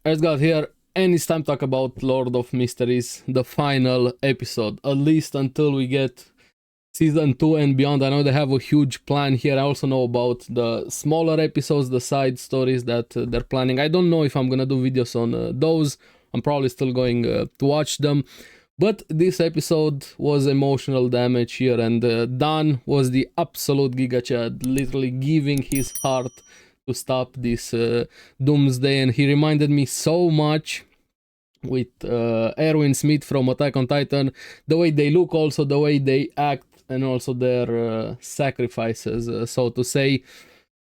Let's go here, and it's time to talk about Lord of Mysteries, the final episode, at least until we get season 2 and beyond. I know they have a huge plan here. I also know about the smaller episodes, the side stories that they're planning. I don't know if I'm gonna do videos on those. I'm probably still going to watch them. But this episode was emotional damage here, and Dan was the absolute Giga Chad, literally giving his heart to stop this Doomsday, and he reminded me so much with Erwin Smith from Attack on Titan, the way they look, also the way they act, and also their sacrifices, so to say.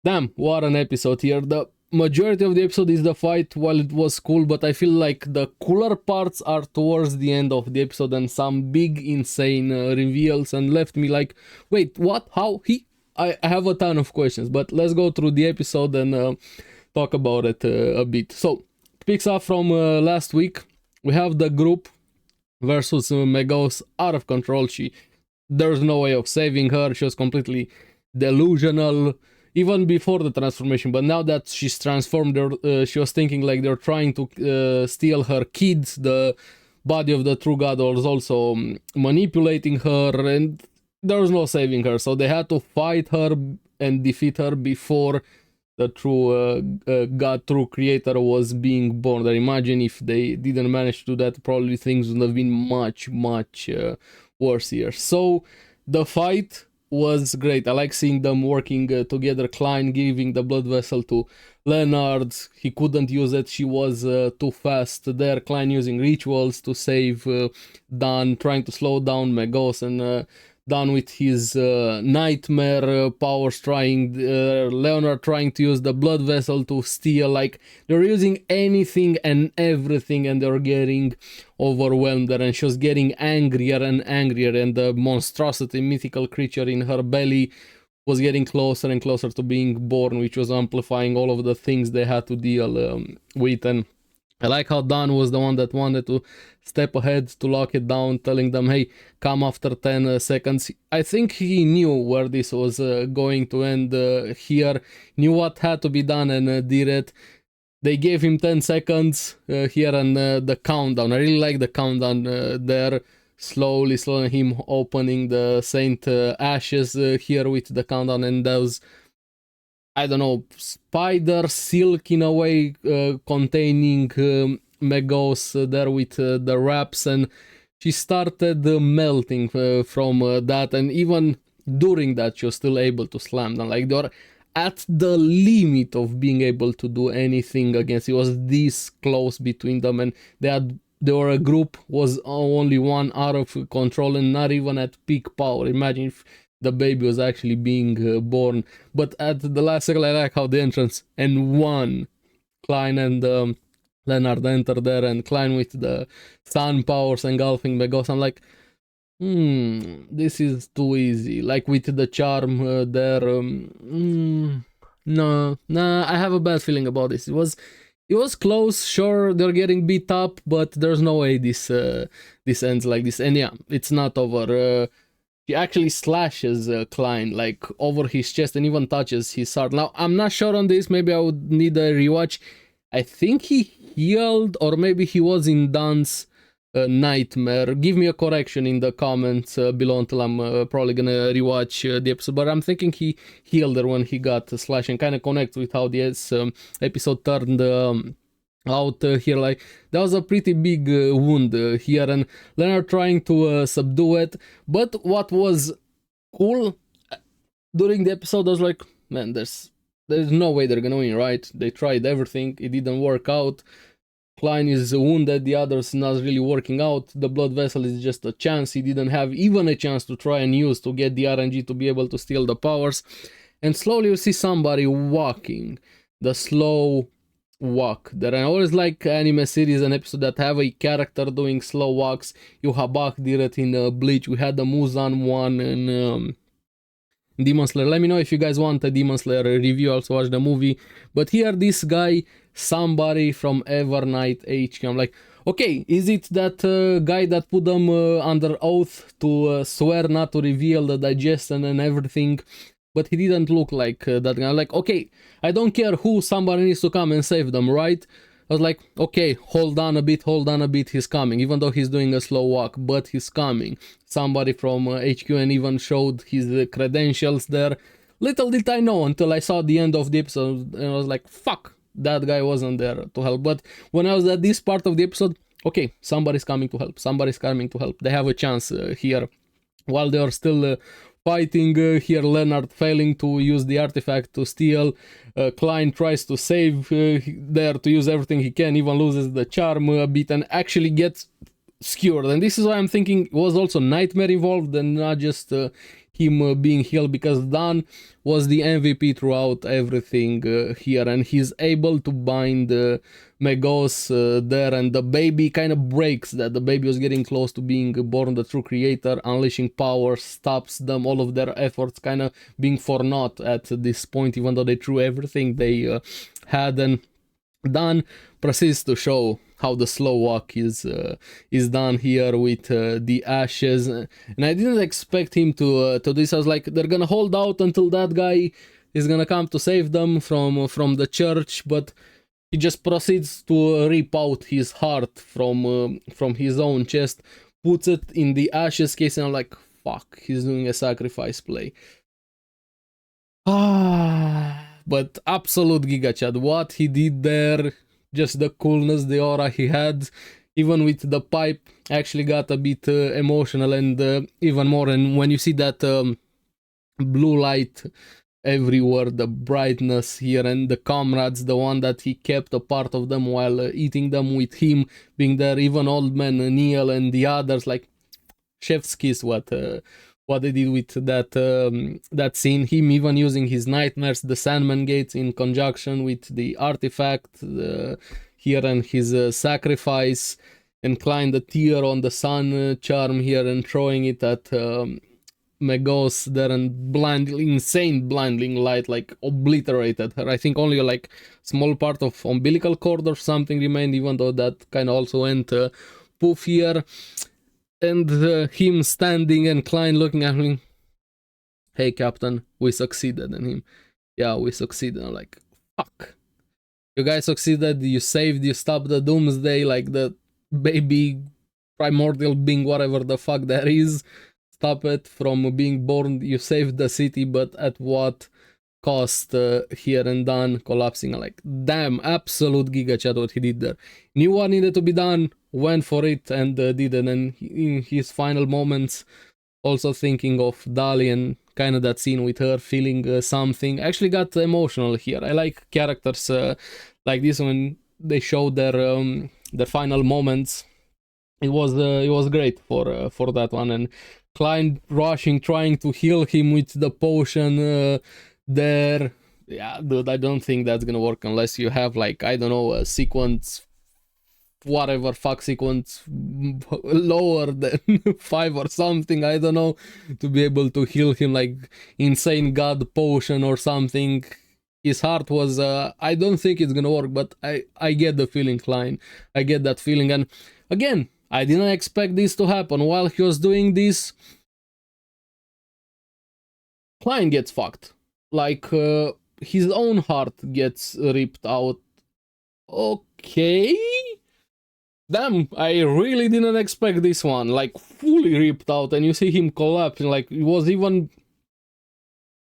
Damn, what an episode here. The majority of the episode is the fight. While it was cool, but I feel like the cooler parts are towards the end of the episode, and some big insane reveals, and left me like, wait, what, how, I have a ton of questions, but let's go through the episode and talk about it a bit. So, picks up from last week. We have the group versus Megos, out of control. There's no way of saving her. She was completely delusional, even before the transformation. But now that she's transformed, she was thinking like they're trying to steal her kids. The body of the true god was also manipulating her, and there was no saving her. So they had to fight her and defeat her before the true god, true creator was being born. I imagine if they didn't manage to do that, probably things would have been much worse here. So the fight was great. I like seeing them working together. Klein giving the blood vessel to Leonard. He couldn't use it. She was too fast there. Klein using rituals to save Dan, trying to slow down Megos, and Dan with his nightmare powers, trying Leonard trying to use the blood vessel to steal. Like, they're using anything and everything, and they're getting overwhelmed there, and she was getting angrier and angrier, and the monstrosity, mythical creature in her belly was getting closer and closer to being born, which was amplifying all of the things they had to deal with. And I like how Dan was the one that wanted to step ahead to lock it down, telling them, hey, come after 10 seconds. I think he knew where this was going to end here, knew what had to be done, and did it. They gave him 10 seconds here, and the countdown. I really like the countdown there, slowly him opening the Saint Ashes here with the countdown, and those, I don't know, spider silk in a way, containing Megos there with the wraps, and she started melting from that, and even during that she was still able to slam them. Like, they're at the limit of being able to do anything against. It was this close between them, and they were a group, was only one out of control, and not even at peak power. Imagine if the baby was actually being born. But at the last second, I like how the entrance and one, Klein and Leonard enter there, and Klein with the sun powers engulfing Megos. I'm like, this is too easy. Like with the charm there, no, I have a bad feeling about this. It was close, sure, they're getting beat up, but there's no way this ends like this. And yeah, it's not over. He actually slashes Klein, like, over his chest, and even touches his heart. Now, I'm not sure on this. Maybe I would need a rewatch. I think he healed, or maybe he was in Dan's nightmare. Give me a correction in the comments below, until I'm probably gonna rewatch the episode. But I'm thinking he healed her when he got slashed, and kind of connect with how this episode turned out here. Like, that was a pretty big wound here, and Leonard trying to subdue it. But what was cool during the episode, I was like, man, there's no way they're gonna win, right? They tried everything, it didn't work out. Klein is wounded, the others not really working out. The blood vessel is just a chance. He didn't have even a chance to try and use to get the RNG to be able to steal the powers. And slowly you see somebody walking, the slow walk. There are always like anime series and episodes that have a character doing slow walks. Yuhabak did it in Bleach. We had the Muzan one in Demon Slayer. Let me know if you guys want a Demon Slayer review. Also watch the movie. But here, this guy, somebody from Evernight HQ. I'm like, okay, is it that guy that put them under oath to swear not to reveal the digestion and everything? But he didn't look like that guy. I'm like, okay, I don't care who, somebody needs to come and save them, right? I was like, okay, hold on a bit, he's coming, even though he's doing a slow walk, but he's coming. Somebody from HQN even showed his credentials there. Little did I know until I saw the end of the episode, and I was like, fuck, that guy wasn't there to help. But when I was at this part of the episode, okay, somebody's coming to help, they have a chance here. While they are still fighting here, Leonard failing to use the artifact to steal, Klein tries to save there, to use everything he can, even loses the charm a bit and actually gets skewered. And this is why I'm thinking was also Nightmare involved and not just him being healed, because Dan was the MVP throughout everything here, and he's able to bind Megos there, and the baby kind of breaks that. The baby was getting close to being born, the true creator, unleashing power, stops them, all of their efforts kind of being for naught at this point, even though they threw everything they had. And Dan proceeds to show how the slow walk is done here with the ashes, and I didn't expect him to this. I was like, they're gonna hold out until that guy is gonna come to save them from the church, but he just proceeds to rip out his heart from his own chest, puts it in the ashes case, and I'm like, fuck, he's doing a sacrifice play. But absolute Giga Chad, what he did there, just the coolness, the aura he had, even with the pipe, actually got a bit emotional, and even more. And when you see that blue light everywhere, the brightness here, and the comrades, the one that he kept a part of them while eating them with him being there, even old man Neil and the others, like chef's kiss what they did with that scene. Him even using his nightmares, the Sandman Gates, in conjunction with the artifact here, and his sacrifice, and Klein the tear on the sun charm here, and throwing it at Megos there, and insane blinding light, like obliterated her. I think only like small part of umbilical cord or something remained, even though that kind of also went poof here. And him standing and Klein looking at him, hey Captain, we succeeded. And him, yeah, we succeeded. I'm like, fuck, you guys succeeded, you stopped the Doomsday, like the baby primordial being, whatever the fuck that is, stop it from being born, you saved the city, but at what cost here, and done collapsing. Like, damn, absolute Giga Chat what he did there. Knew what needed to be done, went for it, and did it. And in his final moments, also thinking of Dali and kind of that scene with her feeling something. Actually got emotional here. I like characters like this when they show their final moments. It was great for that one. And Klein rushing, trying to heal him with the potion there. Yeah, dude, I don't think that's gonna work unless you have, like, I don't know, a sequence, whatever fuck sequence lower than 5 or something, I don't know, to be able to heal him, like insane god potion or something. His heart was I don't think it's gonna work, but I get the feeling, Klein, I get that feeling. And again, I didn't expect this to happen. While he was doing this, Klein gets fucked. Like, his own heart gets ripped out. Okay? Damn, I really didn't expect this one. Like, fully ripped out, and you see him collapsing. Like, it was even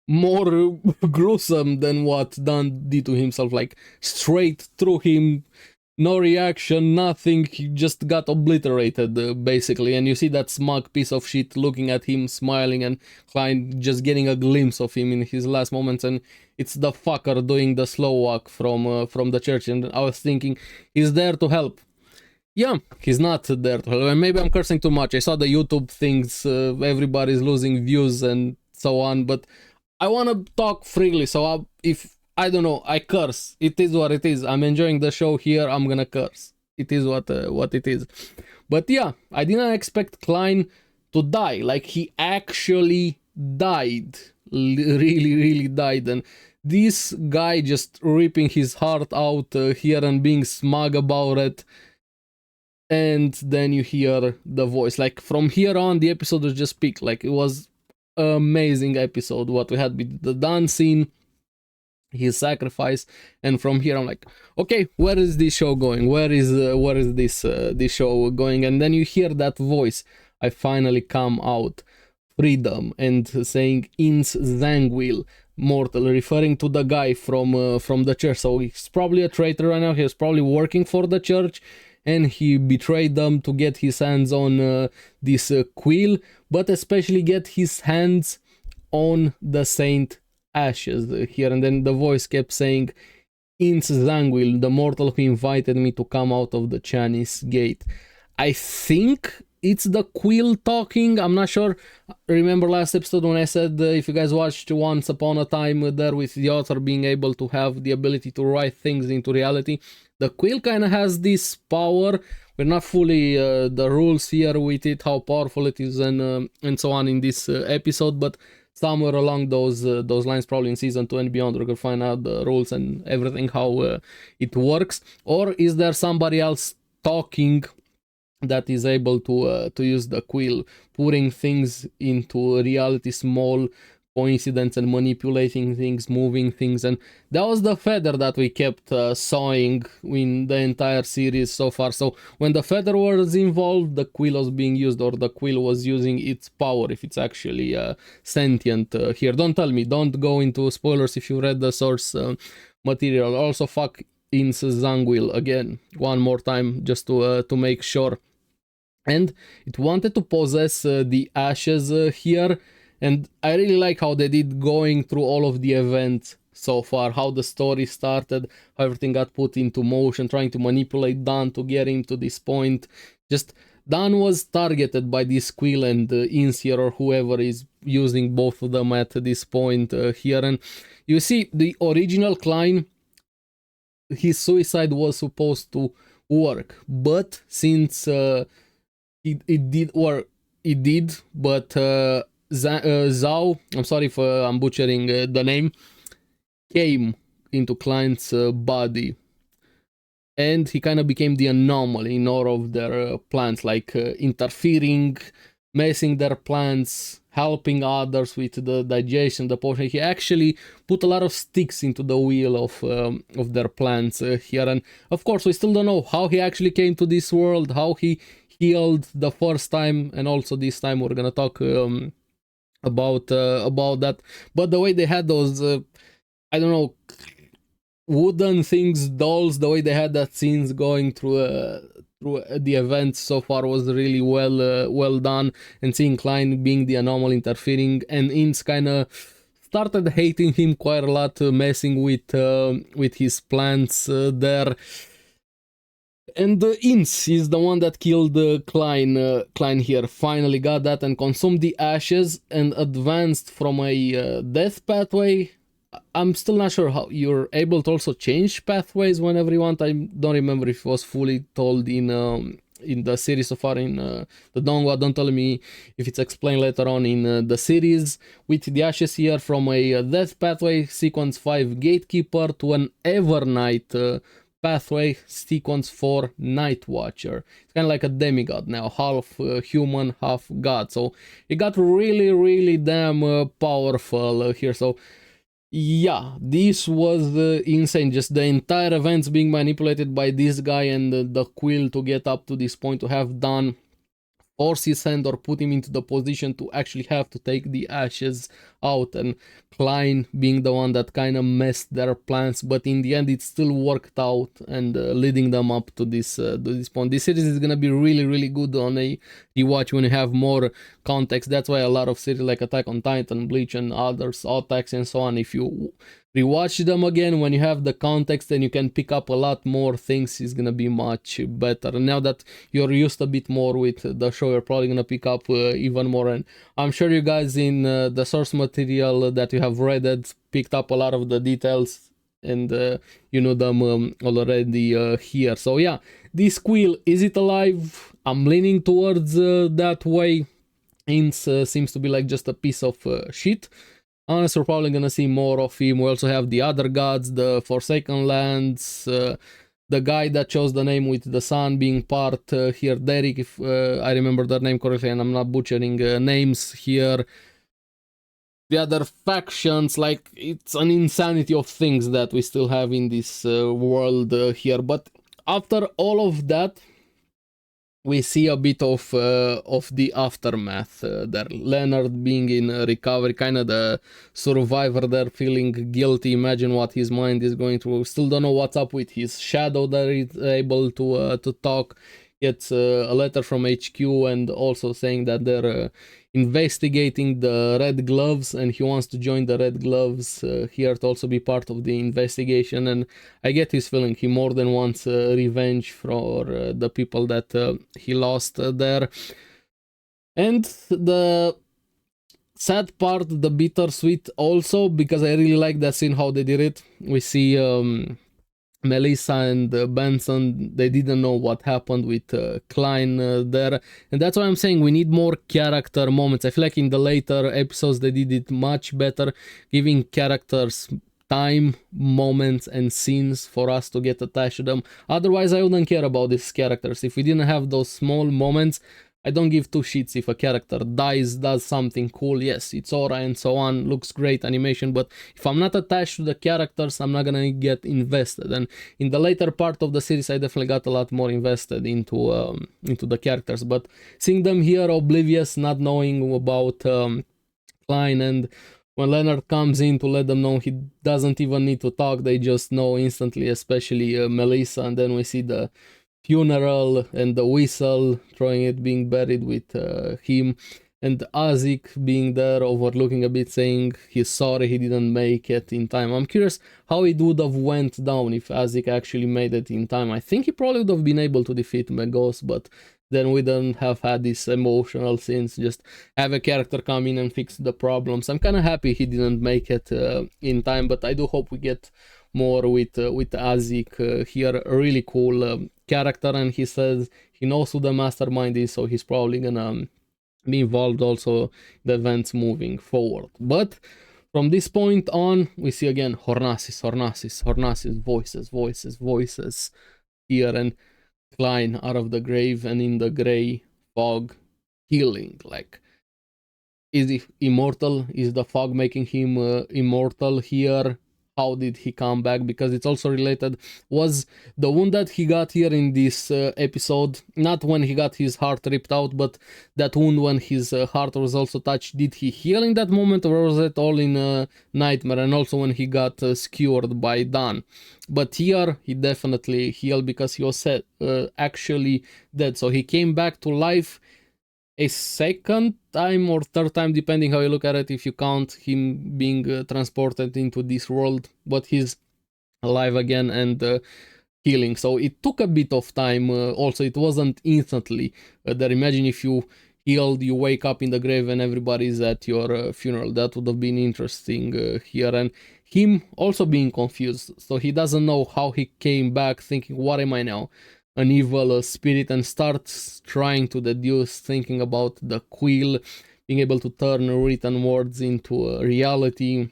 more gruesome than what Dan did to himself. Like, straight through him, no reaction, nothing. He just got obliterated, basically. And you see that smug piece of shit looking at him, smiling, and Klein just getting a glimpse of him in his last moments. And it's the fucker doing the slow walk from the church. And I was thinking, he's there to help. Yeah, he's not there to help. And maybe I'm cursing too much. I saw the YouTube things, everybody's losing views and so on. But I want to talk freely. So if I don't know, I curse. It is what it is. I'm enjoying the show here. I'm gonna curse. It is what it is. But yeah, I didn't expect Klein to die. Like, he actually died. Really, really died. And this guy just ripping his heart out here and being smug about it. And then you hear the voice. Like, from here on, the episode was just peak. Like, it was an amazing episode. What we had with the dance scene, his sacrifice. And from here I'm like, okay, where is this show going? Where is this show going? And then you hear that voice, I finally come out, freedom, and saying ins Zangwil, mortal, referring to the guy from the church. So he's probably a traitor right now. He's probably working for the church, and he betrayed them to get his hands on this quill, but especially get his hands on the saint ashes here. And then the voice kept saying, ins Zangwil, the mortal who invited me to come out of the Chinese gate. I think it's the quill talking, I'm not sure. Remember last episode when I said if you guys watched Once Upon a Time there with the author being able to have the ability to write things into reality, the quill kind of has this power. We're not fully the rules here with it, how powerful it is, and so on in this episode, but somewhere along those lines, probably in season 2 and beyond, we're gonna find out the rules and everything, how it works. Or is there somebody else talking that is able to use the quill, putting things into reality, small coincidence, and manipulating things, moving things? And that was the feather that we kept sawing in the entire series so far. So when the feather was involved, the quill was being used, or the quill was using its power, if it's actually sentient here. Don't tell me, don't go into spoilers if you read the source material. Also, fuck ins Zangwil again one more time, just to make sure. And it wanted to possess the ashes here, and I really like how they did going through all of the events so far, how the story started, how everything got put into motion, trying to manipulate Dan to get him to this point. Just Dan was targeted by this quill and Insier, or whoever is using both of them at this point here. And you see, the original Klein, his suicide was supposed to work, but since it did, but Zhao, I'm sorry if I'm butchering the name, came into Klein's body, and he kind of became the anomaly in all of their plans, like interfering, messing their plans, helping others with the digestion, the potion. He actually put a lot of sticks into the wheel of their plans here. And of course, we still don't know how he actually came to this world, how he healed the first time, and also this time we're gonna talk about that. But the way they had those I don't know, wooden things, dolls, the way they had that scenes going through the events so far was really well done. And seeing Klein being the anomaly, interfering, and Ince kind of started hating him quite a lot, messing with his plans there. And Ince is the one that killed Klein. Klein here finally got that and consumed the ashes and advanced from a death pathway. I'm still not sure how you're able to also change pathways whenever you want. I don't remember if it was fully told in the series so far in the Donghua. Don't tell me if it's explained later on in the series. With the ashes here, from a death pathway, sequence 5 gatekeeper, to an Evernight pathway, sequence 4 Night Watcher. It's kind of like a demigod now, half human, half god. So it got really damn powerful here. So yeah, this was insane. Just the entire events being manipulated by this guy and the quill to get up to this point, to have done force his hand or put him into the position to actually have to take the ashes out, and Klein being the one that kind of messed their plans, but in the end it still worked out and leading them up to this point. This series is gonna be really good on a rewatch when you have more context. That's why a lot of series like Attack on Titan, Bleach, and others, Attacks and so on, if you rewatch them again when you have the context and you can pick up a lot more things, is gonna be much better. And now that you're used a bit more with the show, you're probably gonna pick up even more. And I'm sure you guys in the source material that you have read it picked up a lot of the details, and you know them already here. So yeah, this quill, is it alive? I'm leaning towards that way. Ince seems to be like just a piece of shit. Honestly, we're probably gonna see more of him. We also have the other gods, the Forsaken Lands, the guy that chose the name with the sun being part here, Derek, if I remember their name correctly and I'm not butchering names here. the other factions. Like, it's an insanity of things that we still have in this world here. But after all of that, we see a bit of the aftermath there. Leonard being in recovery, kind of the survivor there, feeling guilty. Imagine what his mind is going through. Still don't know what's up with his shadow that is able to talk. Gets a letter from HQ and also saying that they're investigating the Red Gloves, and he wants to join the Red Gloves here to also be part of the investigation. And I get his feeling he more than wants revenge for the people that he lost there. And the sad part, the bittersweet also, because I really like that scene, how they did it. We see Melissa and Benson, they didn't know what happened with Klein there. And that's why I'm saying we need more character moments. I feel like in the later episodes they did it much better, giving characters time, moments, and scenes for us to get attached to them. Otherwise, I wouldn't care about these characters. If we didn't have those small moments, I don't give two shits if a character dies, does something cool. Yes, it's aura and so on, looks great animation, but if I'm not attached to the characters, I'm not gonna get invested. And in the later part of the series, I definitely got a lot more invested into the characters. But seeing them here oblivious, not knowing about Klein, and when Leonard comes in to let them know he doesn't even need to talk, they just know instantly, especially Melissa. And then we see the funeral and the whistle, throwing it, being buried with him, and Isaac being there overlooking a bit, saying he's sorry he didn't make it in time. I'm curious how it would have went down if Isaac actually made it in time. I think he probably would have been able to defeat Megos, but then we don't have had these emotional scenes, just have a character come in and fix the problems. I'm kind of happy he didn't make it in time, but I do hope we get more with Isaac here. A really cool character, and he says he knows who the mastermind is, so he's probably gonna be involved also in the events moving forward. But from this point on, we see again Hornasis, voices here, and Klein out of the grave and in the gray fog, healing. Like, is he immortal? Is the fog making him immortal here? How did he come back? Because it's also related. Was the wound that he got here in this episode, not when he got his heart ripped out, but that wound when his heart was also touched, did he heal in that moment, or was it all in a nightmare? And also when he got skewered by Dan. But here he definitely healed because he was actually dead. So he came back to life a second time or third time, depending how you look at it, if you count him being transported into this world, but he's alive again and healing. So it took a bit of time. Also, it wasn't instantly there. Imagine if you healed, you wake up in the grave and everybody's at your funeral. That would have been interesting here. And him also being confused, so he doesn't know how he came back, thinking, what am I now, an evil spirit, and starts trying to deduce, thinking about the quill, being able to turn written words into reality,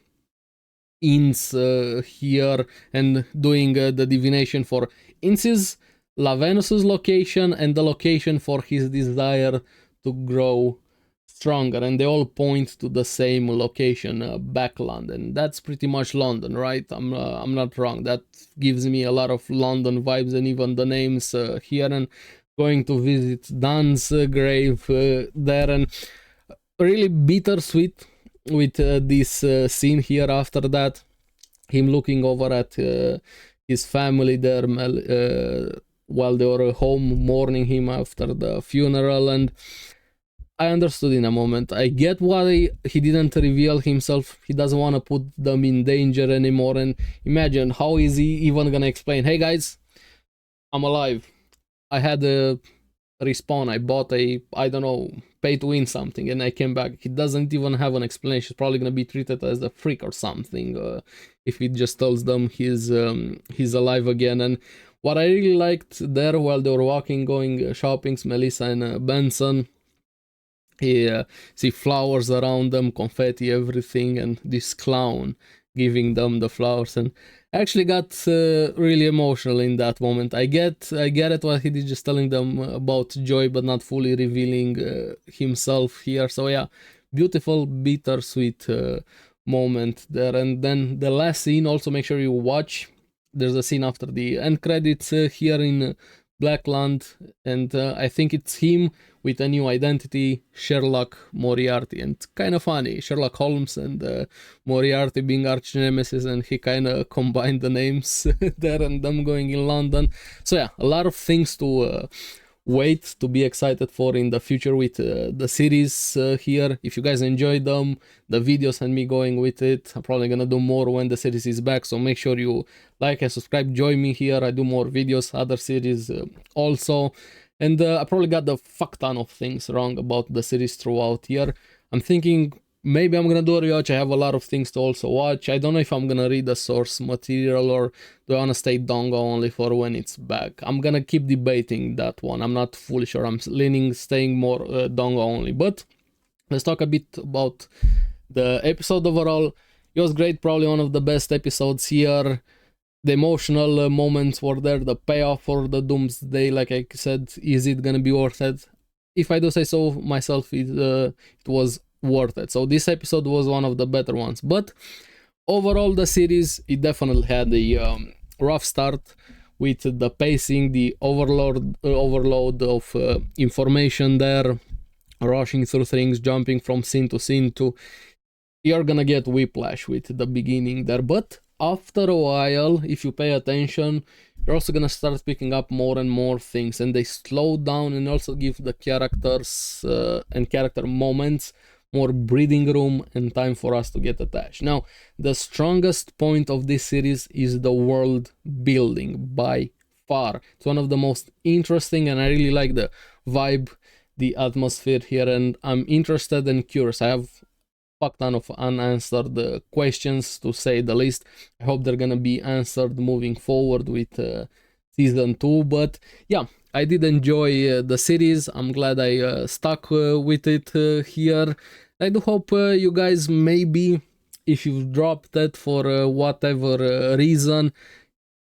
Inns here, and doing the divination for Inns's, Lavenus's location, and the location for his desire to grow stronger, and they all point to the same location, back London. That's pretty much London, right? I'm not wrong. That gives me a lot of London vibes, and even the names here. And going to visit Dan's grave there, and really bittersweet with this scene here. After that, him looking over at his family there while they were home mourning him after the funeral. And I understood in a moment. I get why he didn't reveal himself. He doesn't want to put them in danger anymore. And imagine, how is he even gonna explain, hey guys, I'm alive, I had a respawn, I bought I don't know, pay to win something, and I came back. He doesn't even have an explanation. He's probably gonna be treated as a freak or something if he just tells them he's alive again. And what I really liked there, while they were walking, going shopping, Melissa and Benson, see flowers around them, confetti, everything, and this clown giving them the flowers, and I actually got really emotional in that moment. I get it, what he did, just telling them about joy but not fully revealing himself here. So yeah, beautiful bittersweet moment there. And then the last scene, also make sure you watch. There's a scene after the end credits here in Blackland, and I think it's him with a new identity, Sherlock Moriarty, and kind of funny, Sherlock Holmes and Moriarty being arch nemesis, and he kind of combined the names there and them going in London. So yeah, a lot of things to wait to be excited for in the future with the series here. If you guys enjoyed them, the videos and me going with it, I'm probably gonna do more when the series is back, so make sure you like and subscribe, join me here. I do more videos, other series also, and I probably got the fuck ton of things wrong about the series throughout here. I'm thinking maybe I'm gonna do a rewatch. I have a lot of things to also watch. I don't know if I'm gonna read the source material or do I wanna stay donga only for when it's back. I'm gonna keep debating that one. I'm not fully sure. I'm leaning staying more donga only. But let's talk a bit about the episode overall. It was great, probably one of the best episodes here. The emotional moments were there, the payoff for the Doomsday, like I said, is it gonna be worth it? If I do say so myself, it was worth it. So this episode was one of the better ones, but overall the series, it definitely had a rough start with the pacing, the overload of information there, rushing through things, jumping from scene to scene, to you're gonna get whiplash with the beginning there. But after a while, if you pay attention, you're also gonna start picking up more and more things, and they slow down and also give the characters and character moments more breathing room and time for us to get attached. Now, the strongest point of this series is the world building by far. It's one of the most interesting, and I really like the vibe, the atmosphere here, and I'm interested and curious. I have fuck ton of unanswered questions, to say the least. I hope they're gonna be answered moving forward with season 2, but yeah, I did enjoy the series. I'm glad I stuck with it here. I do hope you guys, maybe if you've dropped it for whatever reason,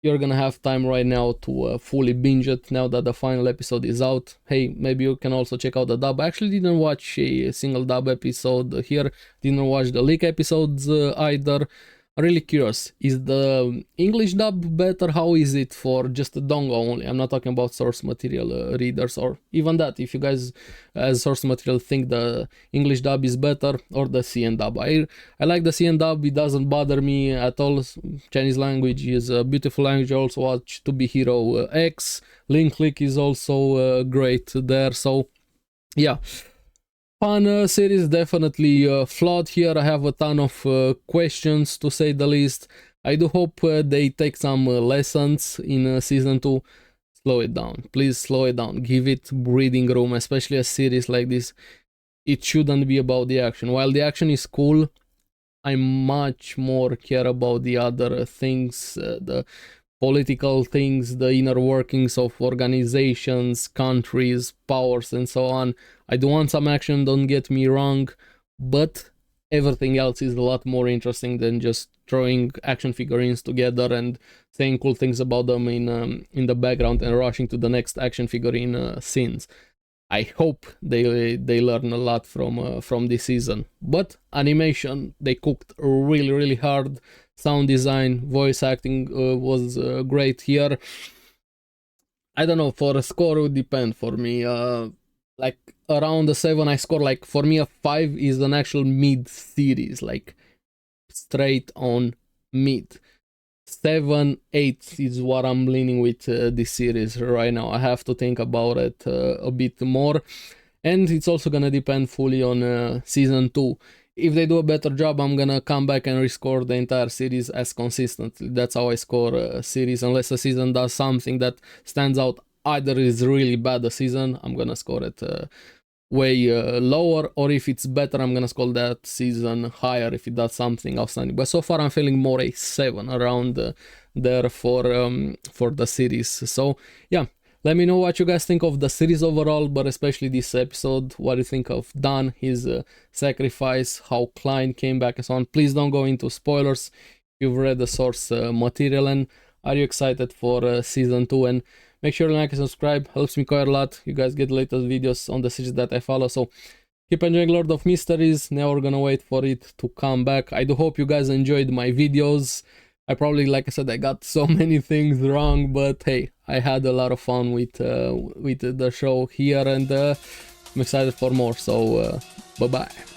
you're gonna have time right now to fully binge it now that the final episode is out. Hey, maybe you can also check out the dub. I actually didn't watch a single dub episode here, didn't watch the leak episodes either. I'm really curious, is the English dub better? How is it for just the donga only? I'm not talking about source material readers, or even that, if you guys as source material think the English dub is better or the CN dub. I like the CN dub, it doesn't bother me at all. Chinese language is a beautiful language. I also watch To Be Hero X, Link Click is also great there, so yeah. Fun series, definitely flawed here. I have a ton of questions, to say the least. I do hope they take some lessons in season 2. Slow it down, please slow it down, give it breathing room, especially a series like this. It shouldn't be about the action. While the action is cool, I much more care about the other things, the political things, the inner workings of organizations, countries, powers, and so on. I do want some action, don't get me wrong, but everything else is a lot more interesting than just throwing action figurines together and saying cool things about them in the background and rushing to the next action figurine scenes. I hope they learn a lot from this season. But animation, they cooked really hard. Sound design, voice acting was great here. I don't know, for a score it would depend for me. Like around a 7 I score, like for me a 5 is an actual mid series, like straight on mid. 7, 8 is what I'm leaning with this series right now. I have to think about it a bit more, and it's also gonna depend fully on season 2. If they do a better job, I'm gonna come back and rescore the entire series as consistently. That's how I score a series. Unless a season does something that stands out, either is really bad a season, I'm gonna score it way lower, or if it's better, I'm gonna score that season higher if it does something outstanding. But so far I'm feeling more a 7 around there for the series. So yeah, let me know what you guys think of the series overall, but especially this episode. What do you think of Dan, his sacrifice, how Klein came back and so on. Please don't go into spoilers if you've read the source material, and are you excited for season 2? And make sure to like and subscribe, helps me quite a lot. You guys get the latest videos on the series that I follow. So Keep enjoying Lord of Mysteries. Now we're gonna wait for it to come back. I do hope you guys enjoyed my videos. I probably, like I said, I got so many things wrong, but hey, I had a lot of fun with the show here, and I'm excited for more. So bye bye.